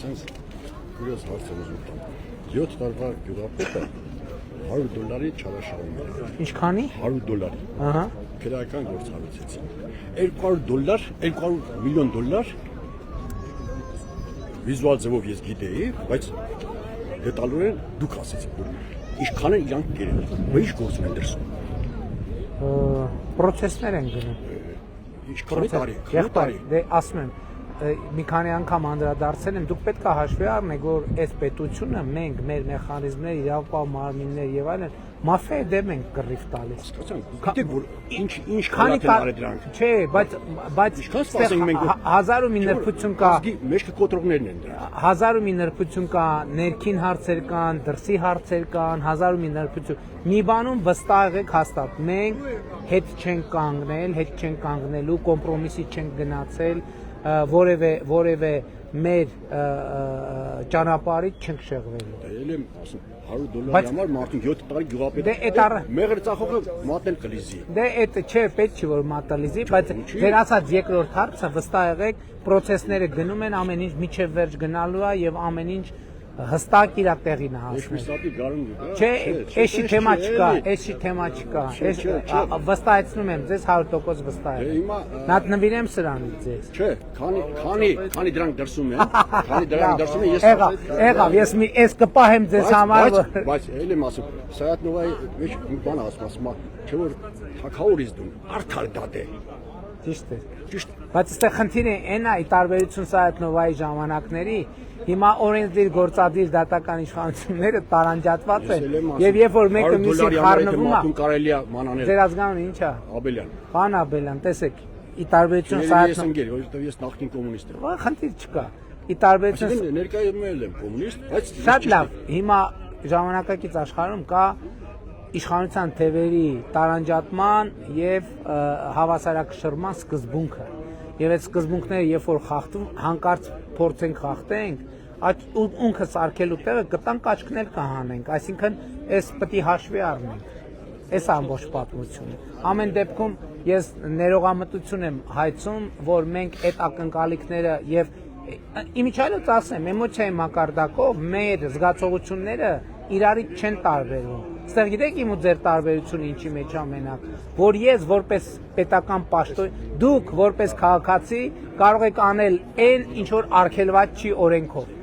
Sense curious հարց եմ ուզում տամ։ 7 տարվա գյուղապետը $100 չարաշահում էր։ Ինչքանի? $100։ Ահա։ Քրեական գործ հարուցեցին։ $200, $200 միլիոն վիզուալ ձևով ես գիտեի, բայց դետալորեն դուք ասեցիք, որ ինչքան են իրանք կերել, ու ինչ գործում են դրսում։ Պրոցեսներ են գնում։ Ինչքան տարի։ Դե ասում եմ, մի քանի անգամ անդրադարձել եմ, դուք պետք է հաշվի առնեք, որ այս պետությունը մենք մեր մեխանիզմներ, իրավապահ մարմիններ եւ այլն մաֆիայի դեմ ենք կռիվ տալիս։ Գիտեք որ ինչ քանի տարի դրանք։ Չէ, բայց ինչքան սպասենք մենք 1000 ու մի նրբություն կա։ Մեջքը կոտրողներն են դրանք։ 1000 ու մի նրբություն կա, ներքին հարցեր կան, դրսի հարցեր կան, 1000 ու մի նրբություն։ Մի բանում վստահ եք հաստատ, մենք հետ չենք կանգնել, հետ չենք կանգնելու, կոմպրոմիսի չենք գնացել, որևէ մեր ճանապարհից չենք շեղվելու։ Էլ եմ ասում $100 համար մարդուն 7 տարի գյուղապետ։ Մեղր ծախողը մատնել կլիզի։ Դե այդ չէ, պետք չի որ մատալիզի, բայց ձեր ասած երկրորդ հարցը վստահ եղեք, պրոցեսները գնում են, ամեն ինչ միջև վերջ գնալու է եւ ամեն ինչ հստակ իր տեղին է հասնում։ Չէ, էսի թեմա չկա, վստահեցնում եմ ձեզ 100% վստահ եմ։ Նա նվիրեմ սրանից ձեզ։ Չէ, քանի դրանք դրսում են, ես եղավ, ես մի էս կպահեմ ձեզ համար։ Բայց էլ եմ ասում, Սայաթնովայի մեջ մի բան ասում, չէ որ թակավորից դու արդար դատ է։ Ճիշտ է։ Բայց այստեղ խնդիրը այն է, ի տարբերություն Սայաթնովայի ժամանակների, հիմա օրենսդիր գործադիր դատական իշխանությունները տարանջատված են եւ երբ որ մեկը մյուսին խառնվում է կարելի է մանանել։ Ձեր ազգանունը ի՞նչ է։ Աբելյան։ Պարոն Աբելյան, տեսեք, ի տարբերություն Ես ընկեր, որովհետեւ ես նախկին կոմունիստ եմ։ Խնդիր չկա։ Ի տարբերություն ներկայում եմ կոմունիստ, բայց շատ լավ, հիմա ժամանակակից աշխարհում կա իշխանության թևերի տարանջատման եւ հավասարակշռման սկզբունքը։ Եվ այդ սկզբունքները երբ որ խախտում, հանկարծ փորձենք խախտենք, ունքը սարքելու տեղը կտանք աչքներ կհանենք, այսինքն այս պետք է հաշվի առնենք։ Այս ամբողջ պատմությունը։ Ամեն դեպքում ես ներողամտություն եմ հայցում, որ մենք այդ ակնկալիքները եւ իմիջիայլոց ասեմ, էմոցիայի մակարդակով մեր զգացողությունները իրարից չեն տարբերվում։ Ստեղ գիտեք իմ ու ձեր տարբերությունը ինչի մեջ է մենակ, որ ես որպես պետական պաշտոն, դուք որպես քաղաքացի կարող եք անել այն ինչ որ արգելված չի օրենքով։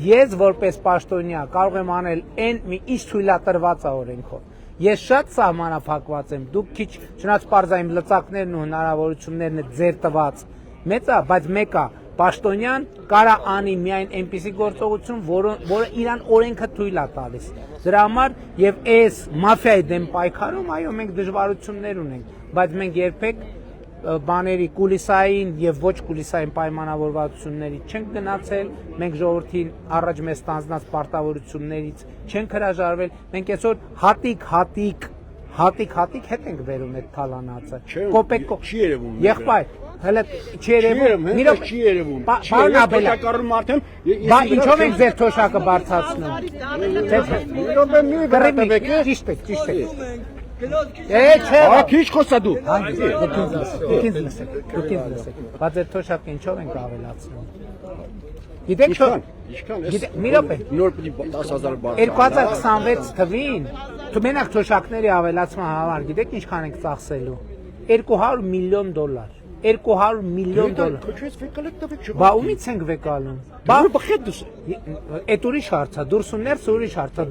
Ես որպես պաշտոնյա կարող եմ անել այն ինչ թույլատրված է օրենքով։ Ես շատ սահմանափակված եմ, դուք քիչ չնայած պարզային լծակներն ու հնարավորություններն է ձեր տված։ Մեծ է, բայց մեկ է պաշտոնյան կարա անի միայն այնպիսի գործողություն, որը իրան օրենքը թույլ է տալիս։ Դրա համար եւ այս մաֆիայի դեմ պայքարում, այո, մենք դժվարություններ ունենք, բայց մենք երբեք բաների կուլիսային եւ ոչ կուլիսային պայմանավորվածությունների չենք գնացել, մենք ժողովրդին առաջ մեզ տանձնած պարտավորություններից չենք հրաժարվել, մենք այսօր հատիկ հետ ենք վերում այդ թալանացը։ Կոպեկ չի երևում։ Եղբայր, հələ չի երևում։ Չի երևում։ Պարոն Աբելյան, բա ինչով եք ձեր թոշակը բարձրացնում։ Ճիշտ է։ Չէ։ Քիչ խոսա դու։ Դուք լսեք։ Բայց այդ թոշակը ինչով ենք ավելացնում։ Գիտեք ինչքան։ Մի րոպե։ Նոր պիտի 10000 բարձր։ 2026 թվին դու մենակ թոշակների ավելացման համար գիտեք ինչքան ենք ծախսելու։ $200 միլիոն։ $200 միլիոն։ Բա ումից ենք վեկալում։ Բա բխետ դուս։ Այդ ուրիշ հարց է, դուրս ու ներս ուրիշ հարց է։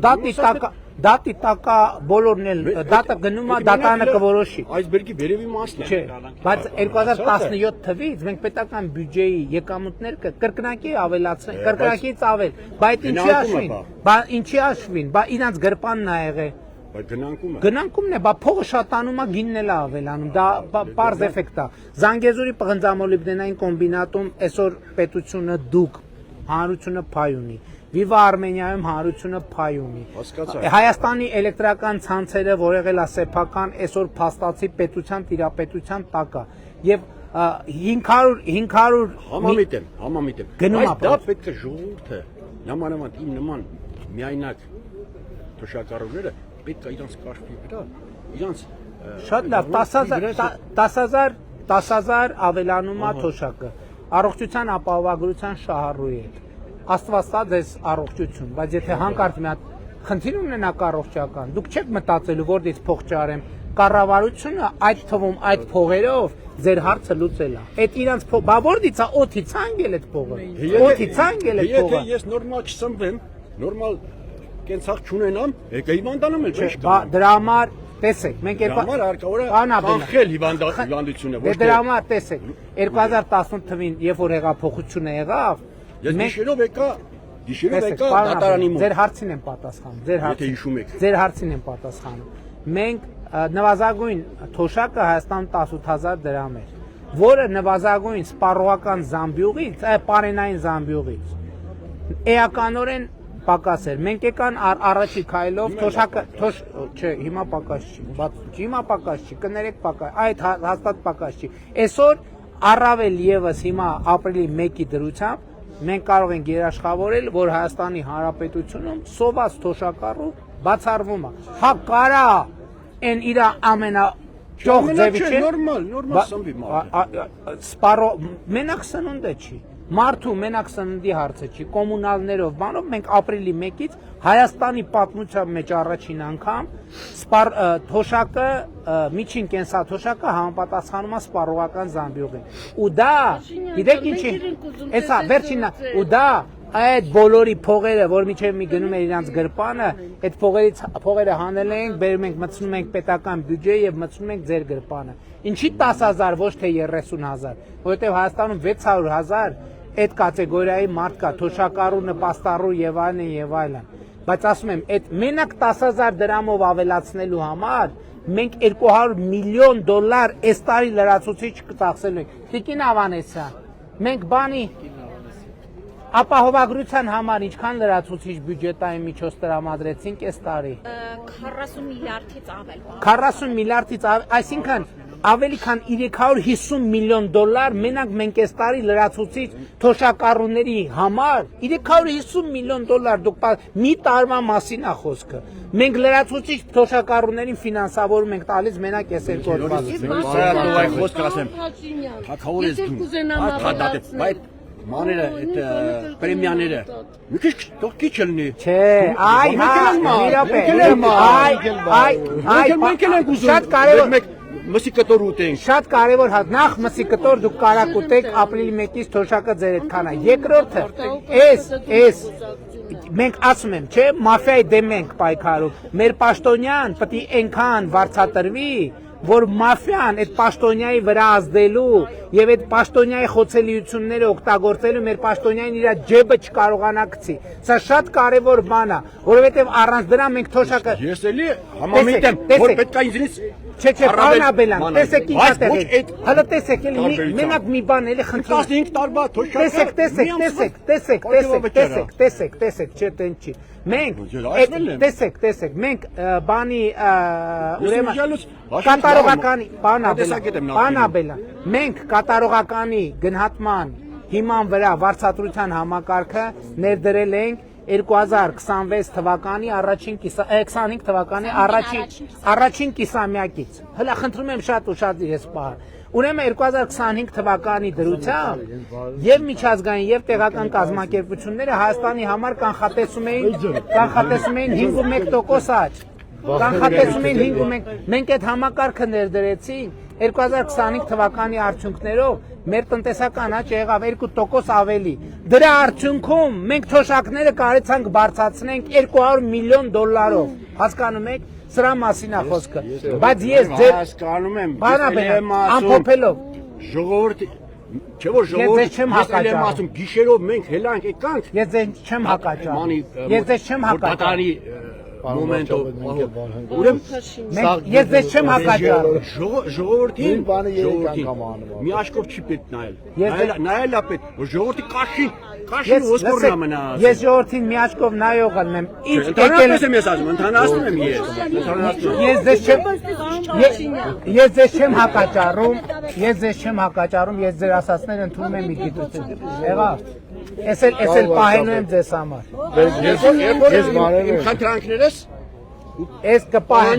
Դատի տակա բոլորն էլ դատը գնում է, դատանը կորոշի։ Այսբերգի վերևի մասն է։ Չէ, բայց 2017 թվից մենք պետական բյուջեի եկամուտներ կրկնակի ավելացնենք, կրկնակից ավել։ Բա ինչի աշվին, բա իրանց գրպանն ա եղել։ Գնանկումն է, բա փողը շատանում է, գինն էլ ավելանում, դա պարզ էֆեկտ է։ Զանգեզուրի պղնձամոլիբդենային կոմբինատում այսօր պետությունը դուք հանրությունը փայ ունի։ Վիվա Արմենիայում հանրությունը փայ ունի։ Հայաստանի էլեկտրական ցանցերը, որ եղել է սեփական, այսօր փաստացի պետության տիրապետության տակ է։ Եվ 500 Համամիտ եմ։ Գնում է։ Դա պետք է ժողովուրդը, նմանավանդ իմ նման միայնակ թոշակառուները պետք է իրանց կարգի վրա, իրանց շատ լավ 10000 ավելանում է թոշակը։ Առողջության ապահովագրության շահառուի հետ։ Աստված տա ձեզ առողջություն, բայց եթե հանկարծ մի հատ խնդիր ունենաք առողջական, դուք չեք մտածելու որտից փող ճարեմ, կառավարությունը այդ թվում այդ փողերով ձեր հարցը լուծել է։ Այդ իրանց փող, բա որտից է օդի ցանգել այդ փողը։ Օդի ցանգել այդ փողը։ Եթե ես նորմալ չսնվեմ, նորմալ կենցաղ չունենամ, եկա հիվանդանամ էլ չէ։ Բա դրա համար տեսեք, մենք Համար հարկավոր է կանխել հիվանդությունը, ոչ թե դրա համար տեսեք, 2018 թվին, երբ որ հեղափոխությունը եղավ, ես դիշերով եկա դատարանի մոտ։ Ձեր հարցին եմ պատասխանում, Եթե հիշում եք։ ձեր հարցին եմ պատասխանում։ Մենք նվազագույն թոշակը Հայաստանում 18000 դրամ էր, որը նվազագույն սպառողական զամբյուղից, պարենային զամբյուղից էականորեն պակաս էր։ Մենք եկան առաջի քայլով թոշակը, չէ, հիմա պակաս չի, հիմա պակաս չի, կներեք պակաս, այդ հաստատ պակաս չի։ Այսօր առավել եւս հիմա ապրիլի 1-ի դրությամբ մենք կարող ենք երաշխավորել, որ Հայաստանի Հանրապետությունում սոված թոշակառու բացառվում է։ Հա կարա այն իր ամենա ճոխ ձևի չէ, նորմալ սնվի մարդը։ Սպառո մենակ սնունդը չի։ Մարդու մենակ սննդի հարցը չի, կոմունալներով, բանով մենք ապրիլի 1-ից Հայաստանի պատմության մեջ առաջին անգամ թոշակը, միջին կենսաթոշակը համապատասխանում է սպառողական զամբյուղին։ Ու դա, գիտեք ինչի, էսա վերջինն, ու դա այդ բոլորի փողերը, որ միջև մի գնում է իրանց գրպանը, այդ փողերը հանել ենք, բերում ենք, մտցնում ենք պետական բյուջե եւ մտցնում ենք ձեր գրպանը։ Ինչի 10000 ոչ թե 30000, որովհետեւ Հայաստանում 600000 այդ կատեգորիայի մարդ կա, թոշակառու, նպաստառու եւ այլն։ Բայց ասում եմ, այդ մենակ 10000 դրամով ավելացնելու համար մենք $200 միլիոն այս տարի լրացուցիչ կծախսելու ենք։ Տիկին Ավանեսյան, մենք բանի ապահովագրության համար ինչքան լրացուցիչ բյուջետային միջոց տրամադրեցինք այս տարի։ 40 միլիարդից ավել։ 40 միլիարդից ավել, այսինքն ավելի քան $350 միլիոն մենակ մենք այս տարի լրացուցիչ թոշակառուների համար $350 միլիոն դուք մի տարվա մասին է խոսքը։ Մենք լրացուցիչ թոշակառուներին ֆինանսավորում ենք տալիս մենակ այս երկու օրվա։ Մաները, այդ պրեմիաները, մի քիչ չլինի։ Չէ, շատ կարևոր մսի կտոր ուտենք։ Շատ կարևոր հատ, նախ մսի կտոր դուք կարակ ուտեք ապրիլի 1-ից թոշակը ձեր այդքան է։ Երկրորդը, մենք ասում եմ, չէ, մաֆիայի դեմ ենք պայքարում։ Մեր պաշտոնյան պետք է այնքան վարձատրվի, որ մաֆիան այդ պաշտոնյայի վրա ազդելու եւ այդ պաշտոնյայի խոցելիությունները օգտագործելու մեր պաշտոնյային իր ջեբը չկարողանա գցի։ Սա շատ կարևոր բան է, որովհետեւ առանց դրա մենք թոշակը Ես էլի համամիտ եմ, որ պետք է ինձնից Չէ, պարոն Աբելյան, տեսեք ինչ է տեղի։ Հələ տեսեք, էլի մենակ մի բան էլի խնդրում։ 15 տարվա թոշակը։ Տեսեք, չէ, տեն չի։ Մենք տեսեք, մենք բանի ուրեմն կատարողականի, պարոն Աբելյան, մենք կատարողականի գնահատման հիման վրա վարձատրության համակարգը ներդրել ենք 2026 թվականի 25 թվականի առաջին կիսամյակից։ Հələ խնդրում եմ շատ ուշադիր ես պահ։ Ուրեմն 2025 թվականի դրությամբ եւ միջազգային եւ տեղական կազմակերպությունները Հայաստանի համար կանխատեսում էին 5.1% աճ։ Կանխատեսում էին 5.1%։ Մենք այդ համակարգը ներդրեցինք 2025 թվականի արդյունքներով մեր տնտեսական աճը եղավ 2% ավելի։ Դրա արդյունքում մենք թոշակները կարեցանք բարձրացնենք $200 միլիոն։ Հասկանում եք, սրա մասին է խոսքը։ Բայց ես ձեր հասկանում եմ, ամփոփելով ժողովրդի չէ որ ժողովուրդը ասում գիշերով մենք հելանք եկանք։ Ես ձեզ չեմ հակաճառում։ Ես ձեզ չեմ հակաճառում։ Ուրեմն ես ձեզ չեմ հակաճառում։ Ժողովրդին մի աշկով չի պետք նայել։ Նայելա պետք, որ ժողովրդի կաշին ոսկորն է մնաց։ Ես ժողովրդին մի աշկով նայողն եմ։ Ինչ եկել եմ ես ասում, ընդհանրացնում եմ Ես ձեզ չեմ հակաճառում, ես ձեր ասածները ընդունում եմ իգիտություն։ Եղավ։ Ես էլ պահելու եմ ձեզ համար։ Ես իմ խնդրանքներս Ես կպահեմ։